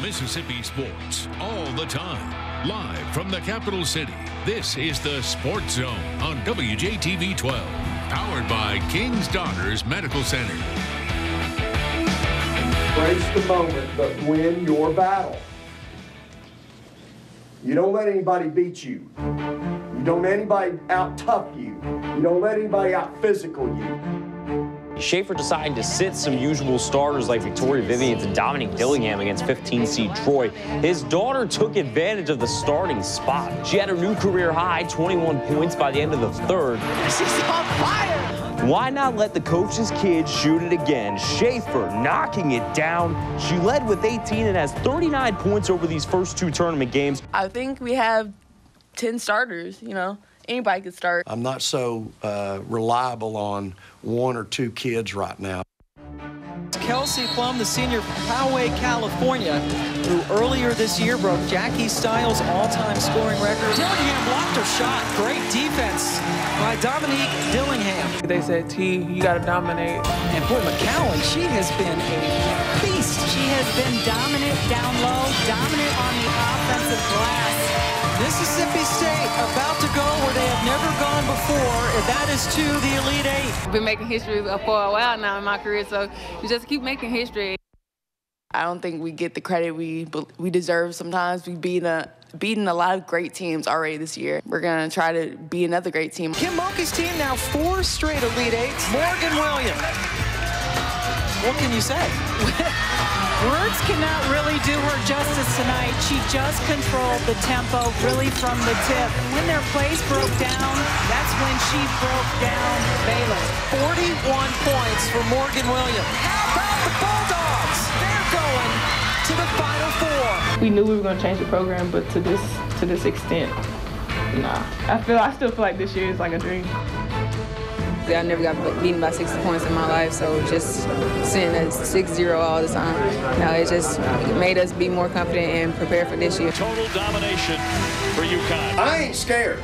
Mississippi sports all the time. Live from the capital city, this is the Sports Zone on WJTV 12. Powered by King's Daughters Medical Center. Embrace the moment, but win your battle. You don't let anybody beat you. You don't let anybody out-tough you. You don't let anybody out-physical you. Schaefer deciding to sit some usual starters like Victoria Vivians and Dominique Dillingham against 15-seed Troy. His daughter took advantage of the starting spot. She had her new career high, 21 points by the end of the third. She's on fire! Why not let the coach's kid shoot it again? Schaefer knocking it down. She led with 18 and has 39 points over these first two tournament games. I think we have 10 starters, you know. Anybody could start. I'm not so reliable on one or two kids right now. Kelsey Plum, the senior from Poway, California, who earlier this year broke Jackie Stiles' all-time scoring record. Dillingham blocked her shot. Great defense by Dominique Dillingham. They said, T, you got to dominate. And boy, McCowan, she has been a beast. She has been dominant down low, dominant on the offensive glass. Mississippi State about to go where they have never gone before, and that is to the Elite Eight. I've been making history for a while now in my career, so you just keep making history. I don't think we get the credit we deserve sometimes. We've beaten a lot of great teams already this year. We're going to try to be another great team. Kim Mulkey's team now 4 straight Elite Eights. Morgan Williams. What can you say? Words cannot really do her justice tonight. She just controlled the tempo really from the tip. When their plays broke down, that's when she broke down Baylor. 41 points for Morgan Williams. How about the Bulldogs? They're going to the Final Four. We knew we were going to change the program, but to this extent, nah. I still feel like this year is like a dream. I never got beaten by 60 points in my life, so just sitting at 6-0 all the time, it just made us be more confident and prepare for this year. Total domination for UConn. I ain't scared,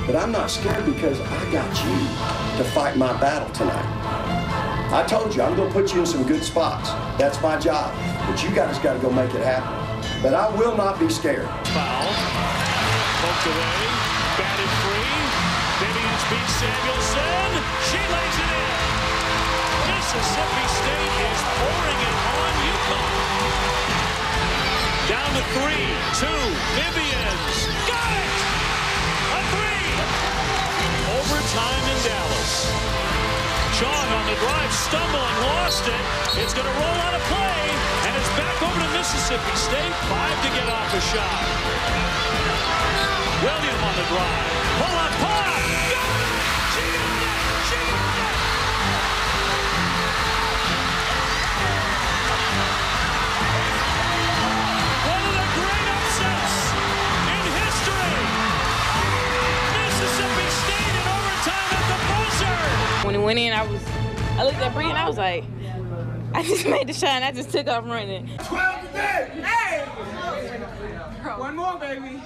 but I'm not scared because I got you to fight my battle tonight. I told you, I'm going to put you in some good spots. That's my job, but you guys got to go make it happen. But I will not be scared. Foul. Poked away. Batted free. Vivians beats Samuelson. She lays it in. Mississippi State is pouring it on UConn. Down to 3, 2. Vivians. Got it! A 3. Overtime in Dallas. Sean on the drive, stumbling, lost it. It's going to roll out of play, and it's back over to Mississippi State. 5 to get off the shot. William on the drive. Pull up, pull up. Got it! She got it! She got it! One of the great upsets in history. Mississippi State in overtime at the buzzer. When it went in, I looked at Bree and I was like, I just made the shot and I just took off running. 12 today! Hey! One more, baby.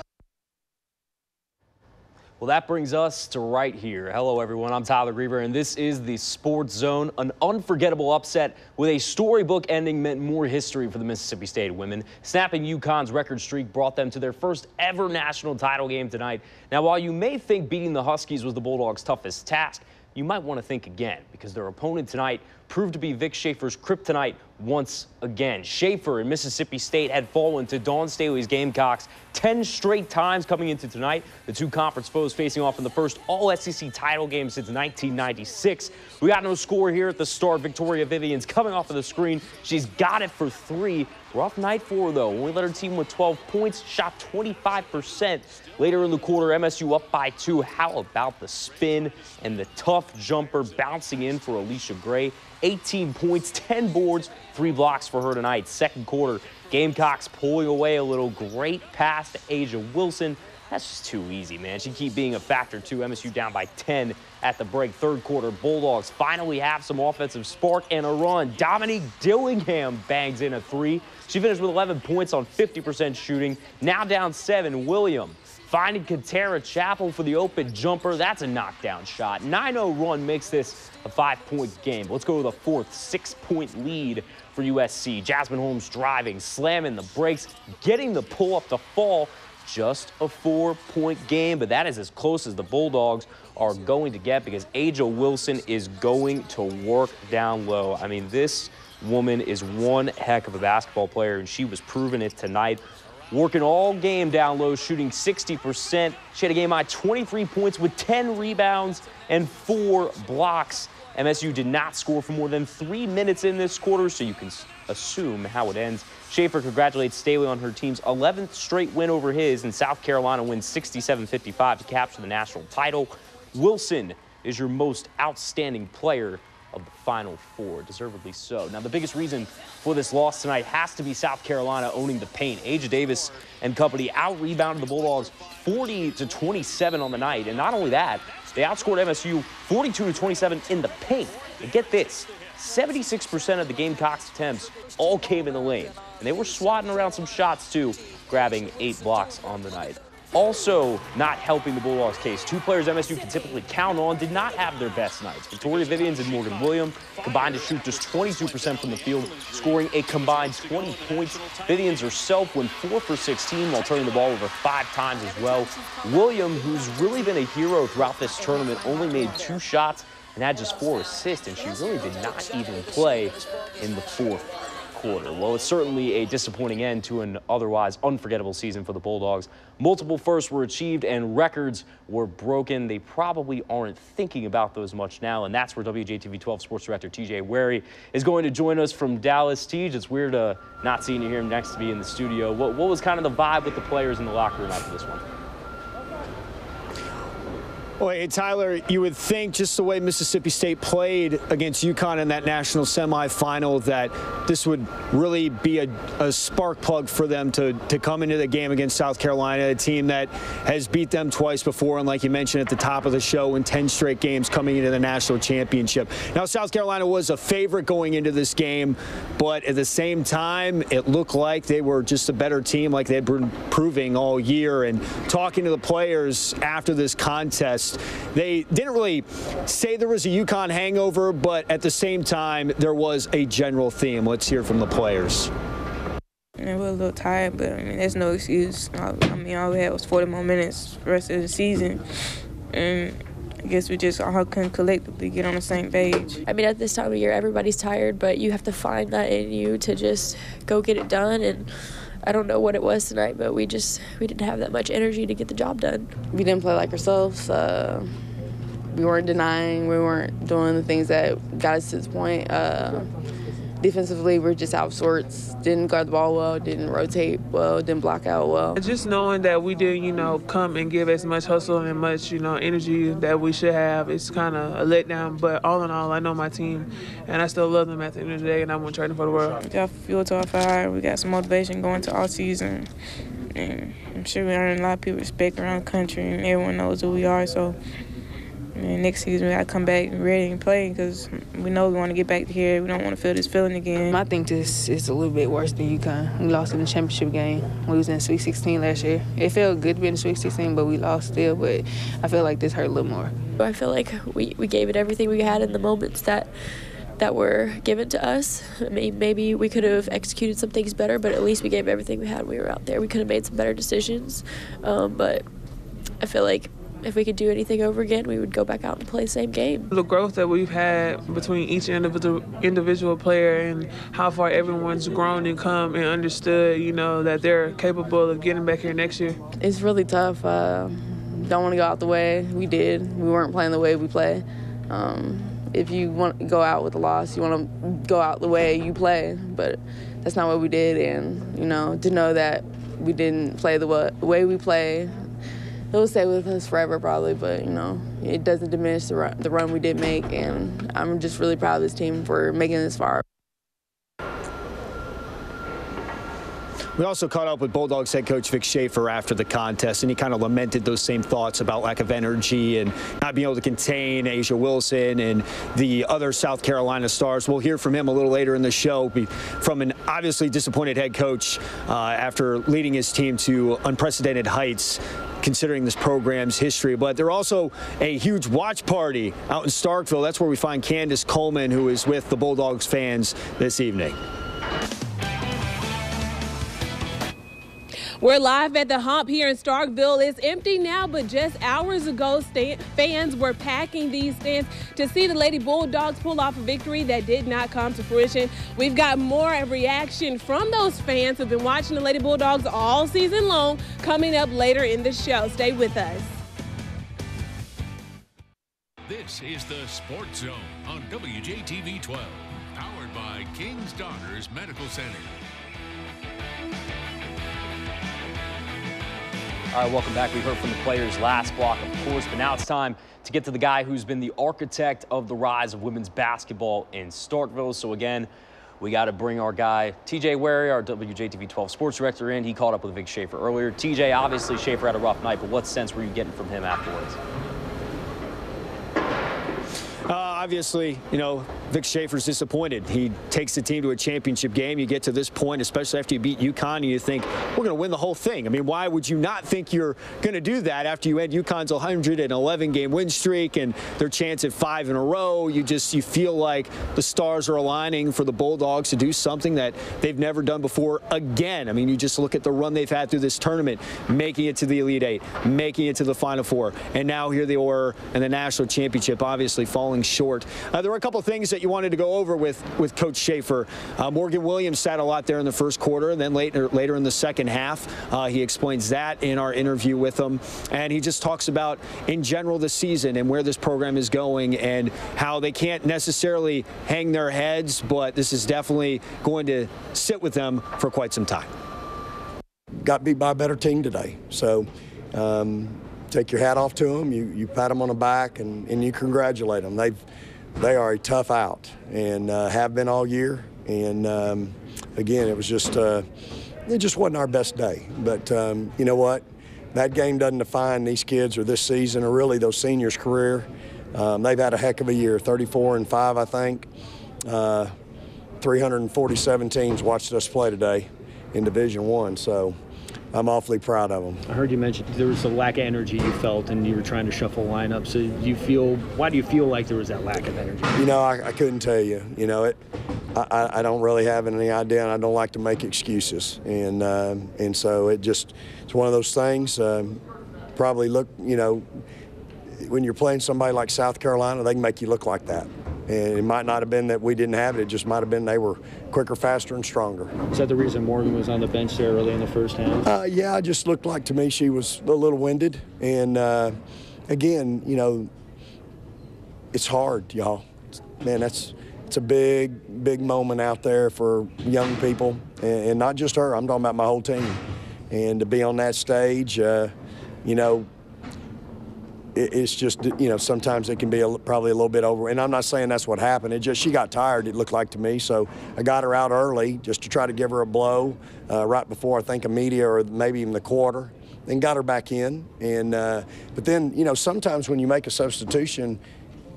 Well, that brings us to right here. Hello, everyone. I'm Tyler Griever, and this is the Sports Zone. An unforgettable upset with a storybook ending meant more history for the Mississippi State women. Snapping UConn's record streak brought them to their first ever national title game tonight. Now, while you may think beating the Huskies was the Bulldogs' toughest task, you might want to think again, because their opponent tonight proved to be Vic Schaefer's kryptonite once again. Schaefer and Mississippi State had fallen to Dawn Staley's Gamecocks 10 straight times coming into tonight. The two conference foes facing off in the first all-SEC title game since 1996. We got no score here at the start. Victoria Vivians coming off of the screen. She's got it for 3. Rough night for her, though. Only led her team with 12 points, shot 25%. Later in the quarter, MSU up by 2. How about the spin and the tough jumper bouncing in for Alicia Gray? 18 points, 10 boards, 3 blocks for her tonight. Second quarter, Gamecocks pulling away a little. Great pass to Asia Wilson. That's just too easy, man. She keep being a factor, too. MSU down by 10 at the break. Third quarter, Bulldogs finally have some offensive spark and a run. Dominique Dillingham bangs in a 3. She finished with 11 points on 50% shooting. Now down 7, William finding Katera Chappell for the open jumper. That's a knockdown shot. 9-0 run makes this a 5-point game. Let's go to the fourth, 6-point lead for USC. Jasmine Holmes driving, slamming the brakes, getting the pull up to fall. Just a 4-point game, but that is as close as the Bulldogs are going to get because Aja Wilson is going to work down low. I mean, this woman is one heck of a basketball player, and she was proving it tonight. Working all game down low, shooting 60%. She had a game-high 23 points with 10 rebounds and 4 blocks. MSU did not score for more than 3 minutes in this quarter, so you can assume how it ends. Schaefer congratulates Staley on her team's 11th straight win over his, and South Carolina wins 67-55 to capture the national title. Wilson is your most outstanding player of the Final Four, deservedly so. Now, the biggest reason for this loss tonight has to be South Carolina owning the paint. Aja Davis and company out-rebounded the Bulldogs 40-27 on the night, and not only that, they outscored MSU 42-27 in the paint. And get this, 76% of the Gamecocks' attempts all came in the lane, and they were swatting around some shots too, grabbing 8 blocks on the night. Also not helping the Bulldogs' case, 2 players MSU can typically count on did not have their best nights. Victoria Vivians and Morgan Williams combined to shoot just 22% from the field, scoring a combined 20 points. Vivians herself went 4 for 16 while turning the ball over 5 times as well. Williams, who's really been a hero throughout this tournament, only made 2 shots and had just 4 assists, and she really did not even play in the 4th quarter. Well, it's certainly a disappointing end to an otherwise unforgettable season for the Bulldogs. Multiple firsts were achieved and records were broken. They probably aren't thinking about those much now, and that's where WJTV 12 Sports Director TJ Wary is going to join us from Dallas. TJ, it's weird not seeing you here next to me in the studio. What was kind of the vibe with the players in the locker room after this one? Well, hey, Tyler, you would think just the way Mississippi State played against UConn in that national semifinal that this would really be a spark plug for them to come into the game against South Carolina, a team that has beat them twice before, and like you mentioned at the top of the show, in 10 straight games coming into the national championship. Now, South Carolina was a favorite going into this game, but at the same time, it looked like they were just a better team like they'd been proving all year. And talking to the players after this contest, they didn't really say there was a UConn hangover, but at the same time, there was a general theme. Let's hear from the players. We're a little tired, but I mean, there's no excuse. I mean, all we had was 40 more minutes for the rest of the season. And I guess we just all couldn't collectively get on the same page. I mean, at this time of year, everybody's tired, but you have to find that in you to just go get it done. And I don't know what it was tonight, but we didn't have that much energy to get the job done. We didn't play like ourselves. We weren't denying. We weren't doing the things that got us to this point. Defensively, we're just out of sorts. Didn't guard the ball well, didn't rotate well, didn't block out well. Just knowing that we didn't, come and give as much hustle and much, energy that we should have, it's kind of a letdown. But all in all, I know my team, and I still love them at the end of the day, and I'm going to train for the world. We got fuel to our fire. We got some motivation going to all season. And I'm sure we earned a lot of people's respect around the country, and everyone knows who we are. So next season, we got to come back ready and play because we know we want to get back to here. We don't want to feel this feeling again. I think this is a little bit worse than UConn. We lost in the championship game. We was in the Sweet 16 last year. It felt good to be in the Sweet 16, but we lost still. But I feel like this hurt a little more. I feel like we gave it everything we had in the moments that were given to us. I mean, maybe we could have executed some things better, but at least we gave everything we had when we were out there. We could have made some better decisions, but I feel like if we could do anything over again, we would go back out and play the same game. The growth that we've had between each individual player and how far everyone's grown and come and understood, that they're capable of getting back here next year. It's really tough. Don't want to go out the way we did. We weren't playing the way we play. If you want to go out with a loss, you want to go out the way you play, but that's not what we did. And, to know that we didn't play the way we play, it'll stay with us forever probably, but, it doesn't diminish the run we did make, and I'm just really proud of this team for making it this far. We also caught up with Bulldogs head coach Vic Schaefer after the contest, and he kind of lamented those same thoughts about lack of energy and not being able to contain Aja Wilson and the other South Carolina stars. We'll hear from him a little later in the show from an obviously disappointed head coach after leading his team to unprecedented heights considering this program's history. But they're also a huge watch party out in Starkville. That's where we find Candace Coleman, who is with the Bulldogs fans this evening. We're live at the Hump here in Starkville. It's empty now, but just hours ago, fans were packing these stands to see the Lady Bulldogs pull off a victory that did not come to fruition. We've got more reaction from those fans who've been watching the Lady Bulldogs all season long coming up later in the show. Stay with us. This is the Sports Zone on WJTV 12, powered by King's Daughters Medical Center. All right, welcome back. We heard from the players last block, of course, but now it's time to get to the guy who's been the architect of the rise of women's basketball in Starkville. So again, we got to bring our guy, TJ Wary, our WJTV 12 sports director, in. He caught up with Vic Schaefer earlier. TJ, obviously Schaefer had a rough night, but what sense were you getting from him afterwards? Obviously, you know, Vic Schaefer's disappointed. He takes the team to a championship game. You get to this point, especially after you beat UConn, and you think, we're going to win the whole thing. I mean, why would you not think you're going to do that after you end UConn's 111-game win streak and their chance at 5 in a row? You feel like the stars are aligning for the Bulldogs to do something that they've never done before again. I mean, you just look at the run they've had through this tournament, making it to the Elite Eight, making it to the Final Four, and now here they were in the national championship, obviously falling short. There were a couple of things that you wanted to go over with Coach Schaefer. Morgan Williams sat a lot there in the first quarter, and then later in the second half. He explains that in our interview with him. And he just talks about, in general, the season and where this program is going and how they can't necessarily hang their heads, but this is definitely going to sit with them for quite some time. Got beat by a better team today. So take your hat off to them. You pat them on the back and you congratulate them. They are a tough out and have been all year. And again, it was just it just wasn't our best day. But you know what? That game doesn't define these kids or this season or really those seniors' career. They've had a heck of a year, 34-5, I think. 347 teams watched us play today in Division I. So I'm awfully proud of them. I heard you mention there was a lack of energy you felt and you were trying to shuffle lineup. So why do you feel like there was that lack of energy? You know, I couldn't tell you. You know, I don't really have any idea, and I don't like to make excuses. And so it's one of those things. Probably look, you know, when you're playing somebody like South Carolina, they can make you look like that. And it might not have been that we didn't have it. It just might have been they were quicker, faster, and stronger. Is that the reason Morgan was on the bench there early in the first half? Yeah, it just looked like to me she was a little winded. And, again, you know, it's hard, y'all. Man, it's a big moment out there for young people. And not just her. I'm talking about my whole team. And to be on that stage, you know, it's just, you know, sometimes it can be probably a little bit over. And I'm not saying that's what happened. It just, she got tired, it looked like to me. So I got her out early just to try to give her a blow right before, I think, a media or maybe even the quarter. Then got her back in. And but then, you know, sometimes when you make a substitution,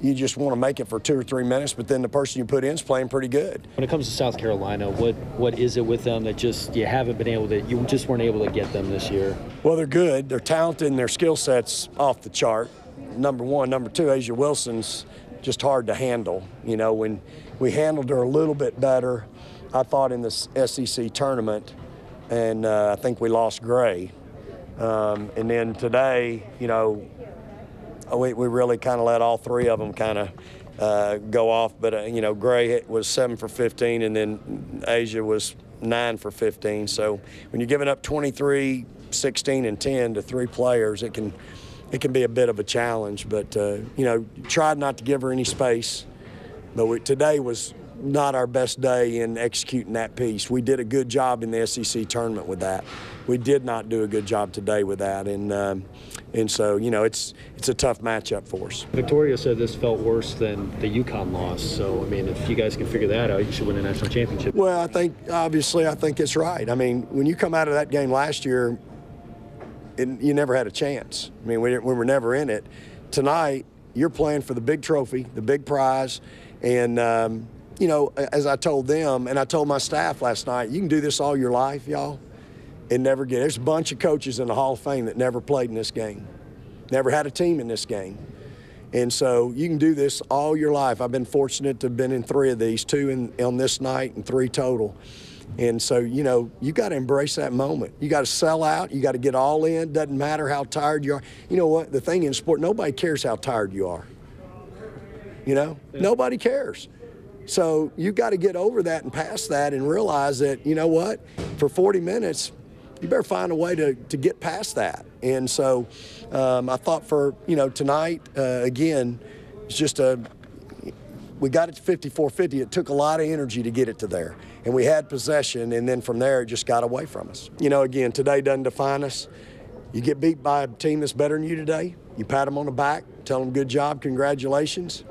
you just want to make it for 2 or 3 minutes, but then the person you put in is playing pretty good. When it comes to South Carolina, what is it with them that just you just weren't able to get them this year? Well, they're good. They're talented and their skill set's off the chart. Number one. Number two, Asia Wilson's just hard to handle. You know, when we handled her a little bit better, I thought in the SEC tournament, and I think we lost Gray. And then today, you know, we really kind of let all 3 of them kind of go off. But, you know, Gray was 7 for 15, and then Asia was 9 for 15. So when you're giving up 23, 16, and 10 to 3 players, it can be a bit of a challenge. But, you know, tried not to give her any space. But today was not our best day in executing that piece. We did a good job in the SEC tournament with that. We did not do a good job today with that. And so, you know, it's a tough matchup for us. Victoria said this felt worse than the UConn loss. So, I mean, if you guys can figure that out, you should win a national championship. Well, I think it's right. I mean, when you come out of that game last year, you never had a chance. I mean, we were never in it. Tonight, you're playing for the big trophy, the big prize. And, you know, as I told them, and I told my staff last night, you can do this all your life, y'all, and never get it. There's a bunch of coaches in the Hall of Fame that never played in this game, never had a team in this game. And so you can do this all your life. I've been fortunate to have been in 3 of these, 2 on this night and 3 total. And so, you know, you got to embrace that moment. You got to sell out. You got to get all in. Doesn't matter how tired you are. You know what? The thing in sport, nobody cares how tired you are. You know, nobody cares. So you got to get over that and past that and realize that, you know what, for 40 minutes, you better find a way to get past that. And so I thought for, you know, tonight, again, it's just we got it to 54-50. It took a lot of energy to get it to there. And we had possession, and then from there, it just got away from us. You know, again, today doesn't define us. You get beat by a team that's better than you today, you pat them on the back, tell them good job, congratulations.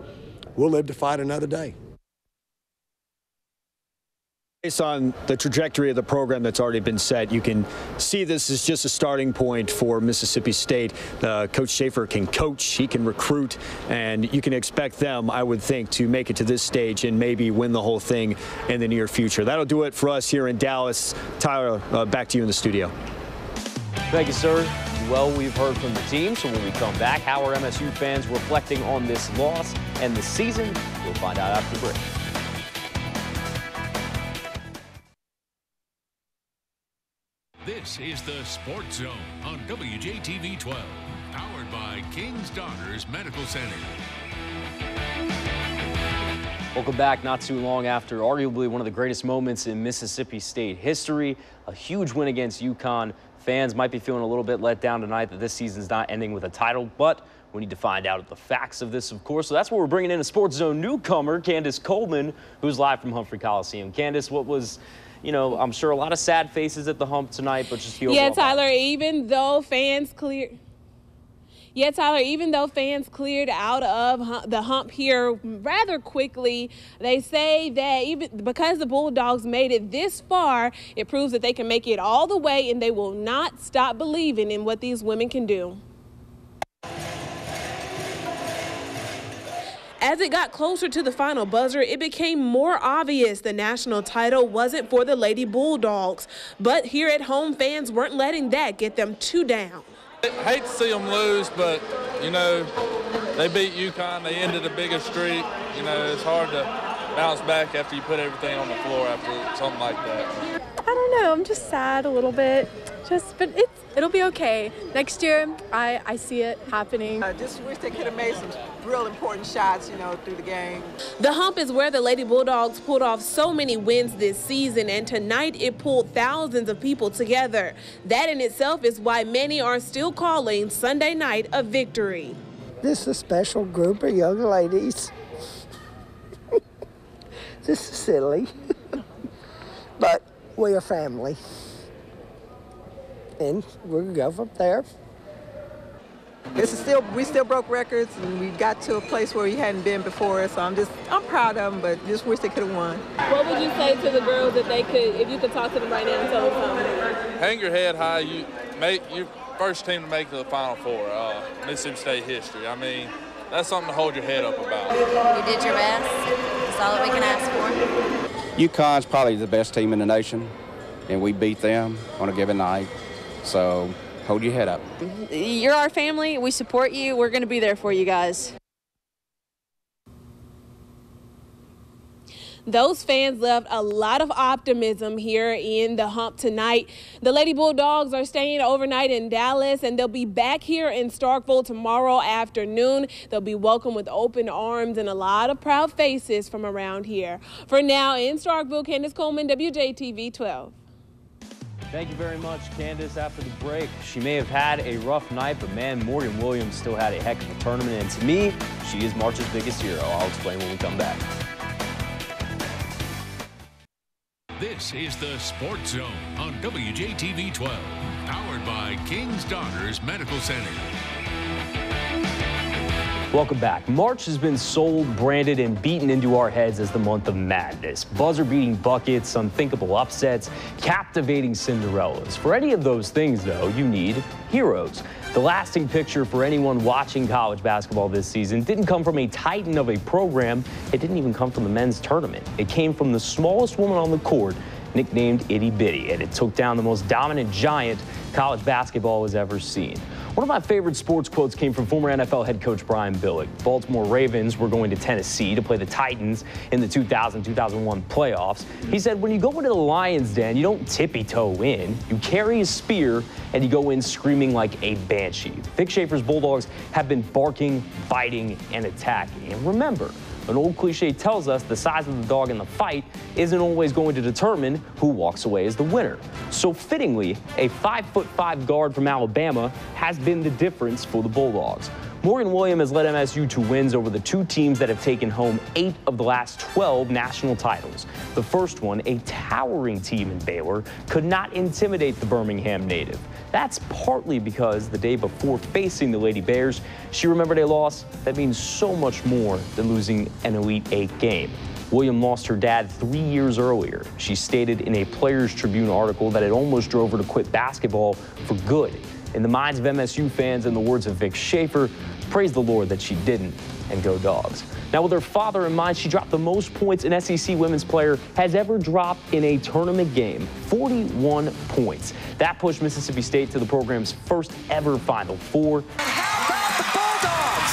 We'll live to fight another day. Based on the trajectory of the program that's already been set, you can see this is just a starting point for Mississippi State. Coach Schaefer can coach, he can recruit, and you can expect them, I would think, to make it to this stage and maybe win the whole thing in the near future. That'll do it for us here in Dallas. Tyler, back to you in the studio. Thank you, sir. Well, we've heard from the team, so when we come back, how are MSU fans reflecting on this loss and the season? We'll find out after the break. This is the Sports Zone on WJTV 12, powered by King's Daughters Medical Center. Welcome back. Not too long after arguably one of the greatest moments in Mississippi State history, a huge win against UConn. Fans might be feeling a little bit let down tonight that this season's not ending with a title, but we need to find out the facts of this, of course. So that's where we're bringing in a Sports Zone newcomer, Candace Coleman, who's live from Humphrey Coliseum. Candace, what was, you know, I'm sure a lot of sad faces at the hump tonight, but just the overall. Yeah, Tyler, even though fans cleared out of the hump here rather quickly, they say that even because the Bulldogs made it this far, it proves that they can make it all the way, and they will not stop believing in what these women can do. As it got closer to the final buzzer, it became more obvious the national title wasn't for the Lady Bulldogs. But here at home, fans weren't letting that get them too down. I hate to see them lose, but, you know, they beat UConn. They ended a bigger streak. You know, it's hard to bounce back after you put everything on the floor after something like that. I don't know. I'm just sad a little bit. But it'll be okay. Next year, I see it happening. I just wish they could have made some real important shots, you know, through the game. The hump is where the Lady Bulldogs pulled off so many wins this season, and tonight it pulled thousands of people together. That in itself is why many are still calling Sunday night a victory. This is a special group of young ladies. This is silly, but we're a family. And we're gonna go from there. We still broke records, and we got to a place where we hadn't been before. So I'm proud of them, but just wish they could have won. What would you say to the girls if you could talk to them right now and tell them something? Hang your head high. You're first team to make it to the Final Four, Mississippi State history. I mean, that's something to hold your head up about. You did your best. That's all that we can ask for. UConn's probably the best team in the nation, and we beat them on a given night. So hold your head up. You're our family. We support you. We're going to be there for you guys. Those fans left a lot of optimism here in the hump tonight. The Lady Bulldogs are staying overnight in Dallas, and they'll be back here in Starkville tomorrow afternoon. They'll be welcomed with open arms and a lot of proud faces from around here. For now, in Starkville, Candace Coleman, WJTV 12. Thank you very much, Candace. After the break, she may have had a rough night, but man, Morgan Williams still had a heck of a tournament. And to me, she is March's biggest hero. I'll explain when we come back. This is the Sports Zone on WJTV 12, powered by King's Daughters Medical Center. Welcome back. March has been sold, branded, and beaten into our heads as the month of madness. Buzzer-beating buckets, unthinkable upsets, captivating Cinderellas. For any of those things, though, you need heroes. The lasting picture for anyone watching college basketball this season didn't come from a titan of a program. It didn't even come from the men's tournament. It came from the smallest woman on the court, nicknamed Itty Bitty, and it took down the most dominant giant college basketball has ever seen. One of my favorite sports quotes came from former NFL head coach Brian Billick. Baltimore Ravens were going to Tennessee to play the Titans in the 2000-2001 playoffs. He said, when you go into the Lions' den, you don't tippy-toe in. You carry a spear and you go in screaming like a banshee. Vic Schaefer's Bulldogs have been barking, biting, and attacking. And remember, an old cliche tells us the size of the dog in the fight isn't always going to determine who walks away as the winner. So fittingly, a 5'5" guard from Alabama has been the difference for the Bulldogs. Morgan Williams has led MSU to wins over the two teams that have taken home 8 of the last 12 national titles. The first one, a towering team in Baylor, could not intimidate the Birmingham native. That's partly because the day before facing the Lady Bears, she remembered a loss that means so much more than losing an Elite 8 game. Williams lost her dad 3 years earlier. She stated in a Players Tribune article that it almost drove her to quit basketball for good. In the minds of MSU fans, in the words of Vic Schaefer, praise the Lord that she didn't, and go Dogs. Now, with her father in mind, she dropped the most points an SEC women's player has ever dropped in a tournament game, 41 points. That pushed Mississippi State to the program's first ever Final Four. And how about the Bulldogs?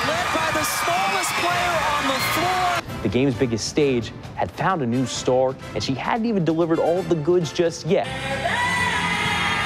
Led by the smallest player on the floor. The game's biggest stage had found a new star, and she hadn't even delivered all of the goods just yet.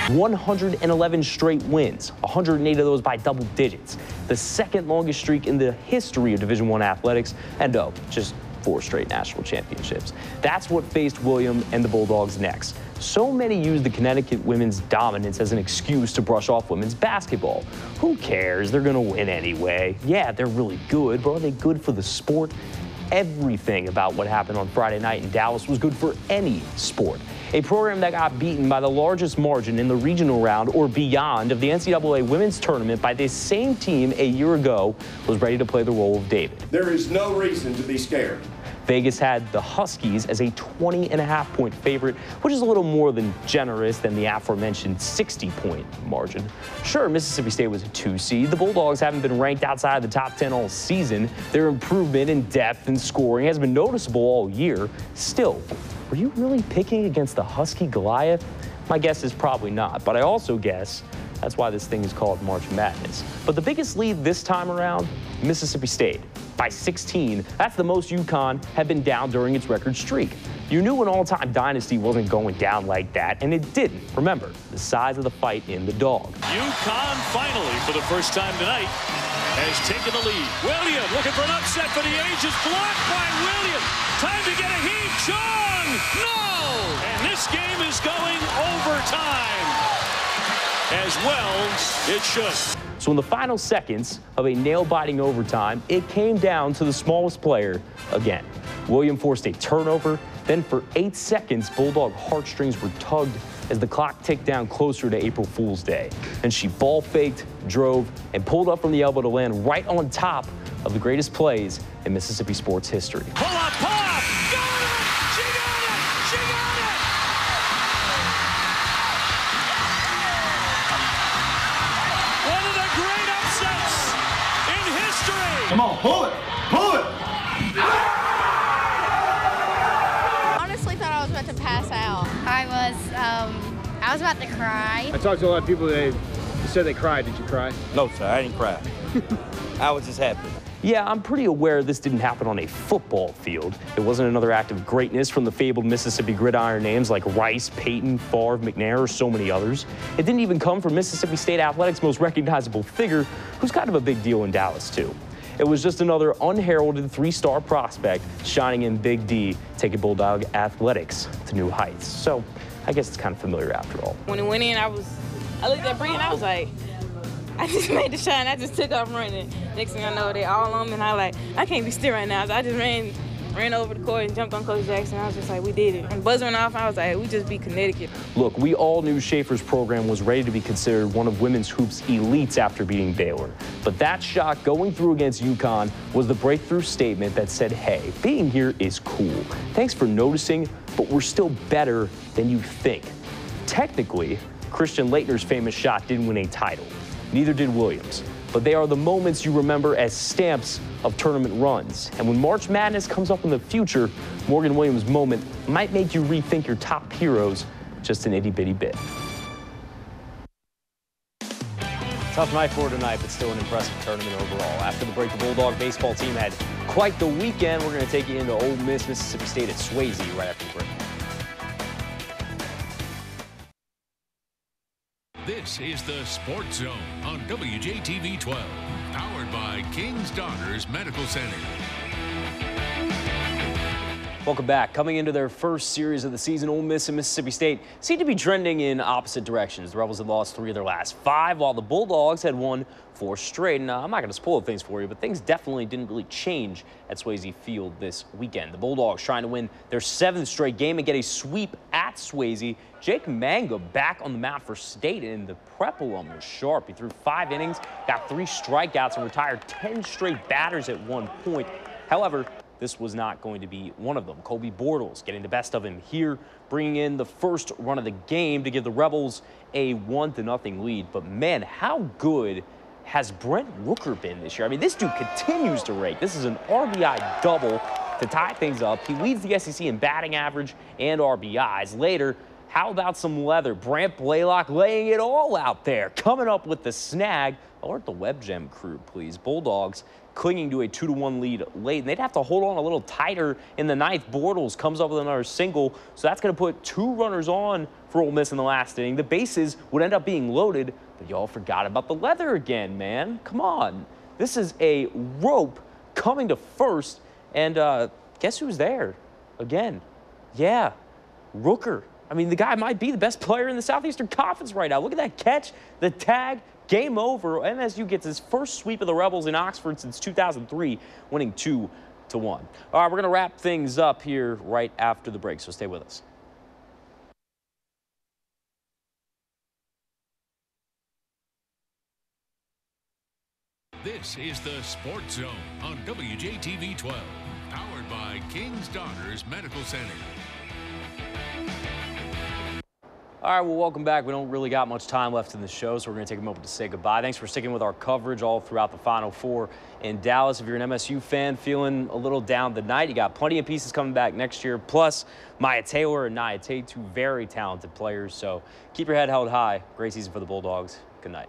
111 straight wins, 108 of those by double digits, the second longest streak in the history of Division I athletics, and just 4 straight national championships. That's what faced Williams and the Bulldogs next. So many use the Connecticut women's dominance as an excuse to brush off women's basketball. Who cares? They're going to win anyway. Yeah, they're really good, but are they good for the sport? Everything about what happened on Friday night in Dallas was good for any sport. A program that got beaten by the largest margin in the regional round or beyond of the NCAA women's tournament by this same team a year ago was ready to play the role of David. There is no reason to be scared. Vegas had the Huskies as a 20.5-point favorite, which is a little more than generous than the aforementioned 60-point margin. Sure, Mississippi State was a 2 seed. The Bulldogs haven't been ranked outside the top 10 all season. Their improvement in depth and scoring has been noticeable all year. Still, were you really picking against the Husky Goliath? My guess is probably not, but I also guess that's why this thing is called March Madness. But the biggest lead this time around, Mississippi State. By 16, that's the most UConn had been down during its record streak. You knew an all-time dynasty wasn't going down like that, and it didn't. Remember, the size of the fight in the dog. UConn finally, for the first time tonight, has taken the lead. Williams looking for an upset for the ages, blocked by Williams. Time to get a heat, Chung! No! And this game is going overtime. As well, it should. So in the final seconds of a nail-biting overtime, it came down to the smallest player again. Williams forced a turnover. Then for 8 seconds, Bulldog heartstrings were tugged as the clock ticked down closer to April Fool's Day. And she ball faked, drove, and pulled up from the elbow to land right on top of the greatest plays in Mississippi sports history. Pull up, pull up! Got it! She got it! She got it! One of the great upsets in history! Come on, pull it! Pull it! Honestly thought I was about to pass out. I was about to cry. I talked to a lot of people that said they cried. Did you cry? No, sir, I didn't cry. I was just happy. Yeah, I'm pretty aware this didn't happen on a football field. It wasn't another act of greatness from the fabled Mississippi gridiron names like Rice, Peyton, Favre, McNair, or so many others. It didn't even come from Mississippi State athletics' most recognizable figure, who's kind of a big deal in Dallas, too. It was just another unheralded 3-star prospect shining in Big D, taking Bulldog athletics to new heights. So I guess it's kind of familiar after all. When it went in, I looked at Bree and I was like, I just made the shot and I just took off running. Next thing I know, they all on me and I can't be still right now. So I just ran over the court and jumped on Coach Jackson. I was just like, we did it. And buzz went off, I was like, we just beat Connecticut. Look, we all knew Schaefer's program was ready to be considered one of women's hoops elites after beating Baylor. But that shot going through against UConn was the breakthrough statement that said, hey, being here is cool. Thanks for noticing, but we're still better than you think. Technically, Christian Laettner's famous shot didn't win a title. Neither did Williams. But they are the moments you remember as stamps of tournament runs. And when March Madness comes up in the future, Morgan Williams' moment might make you rethink your top heroes just an itty-bitty bit. Tough night for tonight, but still an impressive tournament overall. After the break, the Bulldog baseball team had quite the weekend. We're going to take you into Ole Miss, Mississippi State at Swayze right after the break. This is the Sports Zone on WJTV 12, powered by King's Daughters Medical Center. Welcome back. Coming into their first series of the season, Ole Miss and Mississippi State seem to be trending in opposite directions. The Rebels had lost 3 of their last 5, while the Bulldogs had won 4 straight. And I'm not going to spoil things for you, but things definitely didn't really change at Swayze Field this weekend. The Bulldogs trying to win their 7th straight game and get a sweep at Swayze. Jake Manga back on the mound for State, and the prep alum was sharp. He threw 5 innings, got 3 strikeouts, and retired 10 straight batters at one point. However, this was not going to be one of them. Kobe Bortles getting the best of him here, bringing in the first run of the game to give the Rebels a 1-0 lead. But man, how good has Brent Rooker been this year? I mean, this dude continues to rake. This is an RBI double to tie things up. He leads the SEC in batting average and RBIs. Later, how about some leather? Brant Blaylock laying it all out there, coming up with the snag. Alert the Web Gem crew, please. Bulldogs clinging to a 2-1 lead late, and they'd have to hold on a little tighter in the 9th. Bortles comes up with another single, so that's going to put 2 runners on for Ole Miss in the last inning. The bases would end up being loaded, but y'all forgot about the leather again, man. Come on. This is a rope coming to first, and guess who's there again? Yeah, Rooker. I mean, the guy might be the best player in the Southeastern Conference right now. Look at that catch, the tag. Game over. MSU gets his first sweep of the Rebels in Oxford since 2003, winning 2-1. All right, we're going to wrap things up here right after the break, so stay with us. This is the Sports Zone on WJTV 12, powered by King's Daughters Medical Center. All right, well, welcome back. We don't really got much time left in the show, so we're going to take a moment to say goodbye. Thanks for sticking with our coverage all throughout the Final Four in Dallas. If you're an MSU fan feeling a little down tonight, you got plenty of pieces coming back next year, plus Maya Taylor and Nia Tate, 2 very talented players. So keep your head held high. Great season for the Bulldogs. Good night.